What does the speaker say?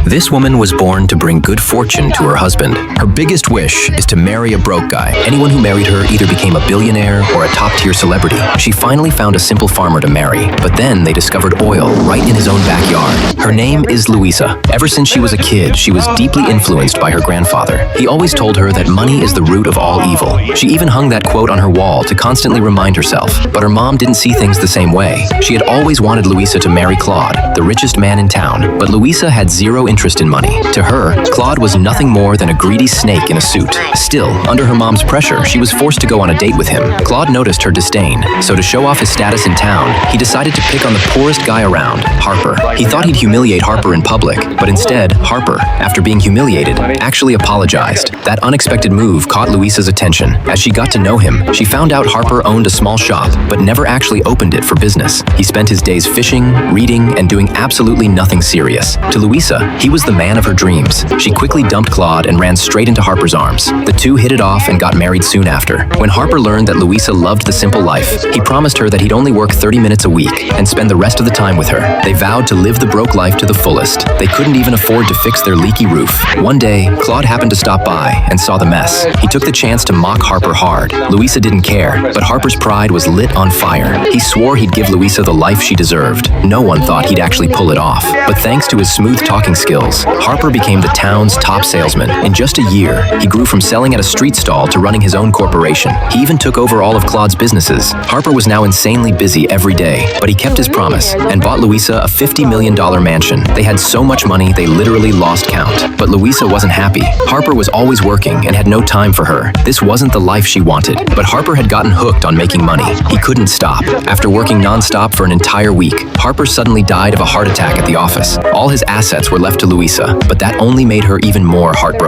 This woman was born to bring good fortune to her husband. Her biggest wish is to marry a broke guy. Anyone who married her either became a billionaire or a top-tier celebrity. She finally found a simple farmer to marry, but then they discovered oil right in his own backyard. Her name is Luisa. Ever since she was a kid, she was deeply influenced by her grandfather. He always told her that money is the root of all evil. She even hung that quote on her wall to constantly remind herself, but her mom didn't see things the same way. She had always wanted Luisa to marry Claude, the richest man in town, but Luisa had zero interest in money. To her, Claude was nothing more than a greedy snake in a suit. Still, under her mom's pressure, she was forced to go on a date with him. Claude noticed her disdain, so to show off his status in town, he decided to pick on the poorest guy around, Harper. He thought he'd humiliate Harper in public, but instead, Harper, after being humiliated, actually apologized. That unexpected move caught Luisa's attention. As she got to know him, she found out Harper owned a small shop, but never actually opened it for business. He spent his days fishing, reading, and doing absolutely nothing serious. To Luisa, he was the man of her dreams. She quickly dumped Claude and ran straight into Harper's arms. The two hit it off and got married soon after. When Harper learned that Luisa loved the simple life, he promised her that he'd only work 30 minutes a week and spend the rest of the time with her. They vowed to live the broke life to the fullest. They couldn't even afford to fix their leaky roof. One day, Claude happened to stop by and saw the mess. He took the chance to mock Harper hard. Luisa didn't care, but Harper's pride was lit on fire. He swore he'd give Luisa the life she deserved. No one thought he'd actually pull it off. But thanks to his smooth talking skills, Harper became the town's top salesman. In just a year, he grew from selling at a street stall to running his own corporation. He even took over all of Claude's businesses. Harper was now insanely busy every day, but he kept his promise and bought Luisa a $50 million mansion. They had so much money they literally lost count. But Luisa wasn't happy. Harper was always working and had no time for her. This wasn't the life she wanted, but Harper had gotten hooked on making money. He couldn't stop. After working non-stop for an entire week, Harper suddenly died of a heart attack at the office. All his assets were left to Luisa, but that only made her even more heartbroken.